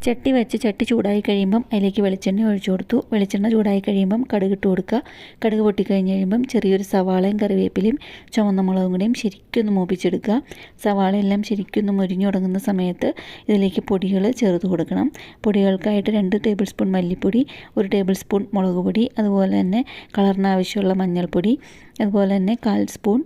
ചട്ടി വെച്ച് ചട്ടി ചൂടായി കഴിയുമ്പം അതിലേക്ക് വെളിച്ചെണ്ണ ഒഴിച്ചു കൊടുത്തു. വെളിച്ചെണ്ണ ചൂടായി കഴിയുമ്പം കടുക് ഇട്ട് കൊടുക്കുക. കടുക് പൊട്ടിക്കഴിഞ്ഞ് കഴിയുമ്പം ചെറിയൊരു സവാളയും കറിവേപ്പിലയും ചുവന്ന മുളകും കൂടിയും ശരിക്കൊന്ന് മൂപ്പിച്ചെടുക്കുക. സവാളയെല്ലാം ശരിക്കൊന്ന് മുരിഞ്ഞു തുടങ്ങുന്ന സമയത്ത് ഇതിലേക്ക് പൊടികൾ ചേർത്ത് കൊടുക്കണം. പൊടികൾക്കായിട്ട് 2 ടേബിൾ സ്പൂൺ മല്ലിപ്പൊടി, 1 ടേബിൾ സ്പൂൺ മുളക് പൊടി, അതുപോലെ തന്നെ കളറിന് ആവശ്യമുള്ള മഞ്ഞൾപ്പൊടി, അതുപോലെ തന്നെ 1/4 സ്പൂൺ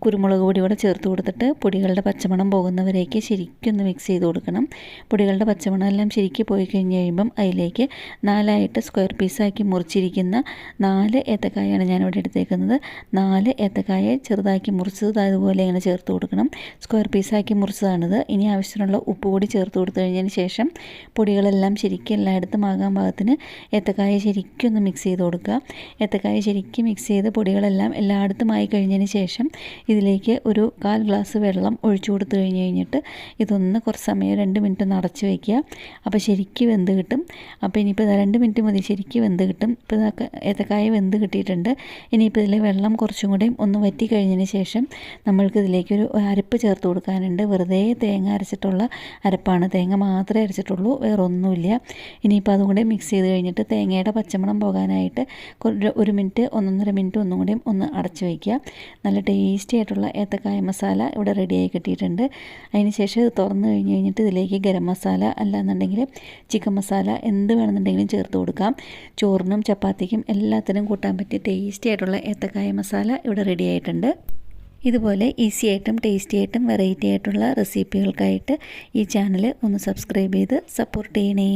കുരുമുളക് പൊടി കൂടെ ചേർത്ത് കൊടുത്തിട്ട് പൊടികളുടെ പച്ചമണം പോകുന്നവരേക്ക് ശരിക്കൊന്ന് മിക്സ് ചെയ്ത് കൊടുക്കണം. പൊടികളുടെ പച്ചമണം എല്ലാം ശരിക്കും പോയി കഴിഞ്ഞ് കഴിയുമ്പം അതിലേക്ക് 4 സ്ക്വയർ പീസാക്കി മുറിച്ചിരിക്കുന്ന 4 ഏത്തക്കായാണ് ഞാനിവിടെ എടുത്തേക്കുന്നത്. 4 ഏത്തക്കായ ചെറുതാക്കി മുറിച്ചത് അതുപോലെ ഇങ്ങനെ ചേർത്ത് കൊടുക്കണം. സ്ക്വയർ പീസാക്കി മുറിച്ചതാണിത്. ഇനി ആവശ്യത്തിനുള്ള ഉപ്പ് കൂടി ചേർത്ത് കൊടുത്തു കഴിഞ്ഞതിന് ശേഷം പൊടികളെല്ലാം ശരിക്കും എല്ലായിടത്തും ആകാൻ പാകത്തിന് ഏത്തക്കായ ശരിക്കൊന്ന് മിക്സ് ചെയ്ത് കൊടുക്കുക. ഏത്തക്കായ ശരിക്കും മിക്സ് ചെയ്ത് പൊടികളെല്ലാം എല്ലായിടത്തും ആയി കഴിഞ്ഞതിന് ശേഷം ഇതിലേക്ക് ഒരു 1/4 ഗ്ലാസ് വെള്ളം ഒഴിച്ചു കൊടുത്തു കഴിഞ്ഞിട്ട് ഇതൊന്ന് കുറച്ച് സമയം 2 മിനിറ്റ് ഒന്ന് അടച്ച് വയ്ക്കുക. അപ്പോൾ ശരിക്കും വെന്ത് കിട്ടും. അപ്പോൾ ഇനിയിപ്പോൾ 2 മിനിറ്റ് മതി, ശരിക്കും വെന്ത് കിട്ടും. ഇപ്പോൾ ഏത്തക്കായ വെന്ത് കിട്ടിയിട്ടുണ്ട്. ഇനിയിപ്പോൾ ഇതിലെ വെള്ളം കുറച്ചും കൂടെയും ഒന്ന് വറ്റി കഴിഞ്ഞതിന് ശേഷം നമ്മൾക്ക് ഇതിലേക്കൊരു അരപ്പ് ചേർത്ത് കൊടുക്കാനുണ്ട്. വെറുതെ തേങ്ങ അരച്ചിട്ടുള്ള അരപ്പാണ്. തേങ്ങ മാത്രമേ അരച്ചിട്ടുള്ളൂ, വേറെ ഒന്നുമില്ല. ഇനിയിപ്പോൾ അതും കൂടെ മിക്സ് ചെയ്ത് കഴിഞ്ഞിട്ട് തേങ്ങയുടെ പച്ചമണം പോകാനായിട്ട് 1 മിനിറ്റ് 1.5 മിനിറ്റ് ഒന്നും കൂടെയും ഒന്ന് അടച്ച് വയ്ക്കുക. നല്ല ടേസ്റ്റി ആയിട്ടുള്ള ഏത്തക്കായ മസാല ഇവിടെ റെഡിയായി കിട്ടിയിട്ടുണ്ട്. അതിന് ശേഷം ഇത് തുറന്ന് കഴിഞ്ഞിട്ട് ഇതിലേക്ക് ഗരം മസാല അല്ലാന്നുണ്ടെങ്കിൽ ചിക്കൻ മസാല എന്ത് വേണമെന്നുണ്ടെങ്കിലും ചേർത്ത് കൊടുക്കാം. ചോറിനും ചപ്പാത്തിക്കും എല്ലാത്തിനും കൂട്ടാൻ പറ്റിയ ടേസ്റ്റി ആയിട്ടുള്ള ഏത്തക്കായ മസാല ഇവിടെ റെഡി ആയിട്ടുണ്ട്. ഇതുപോലെ ഈസി ആയിട്ടും ടേസ്റ്റി ആയിട്ടും വെറൈറ്റി ആയിട്ടുള്ള റെസിപ്പികൾക്കായിട്ട് ഈ ചാനൽ ഒന്ന് സബ്സ്ക്രൈബ് ചെയ്ത് സപ്പോർട്ട് ചെയ്യണേ.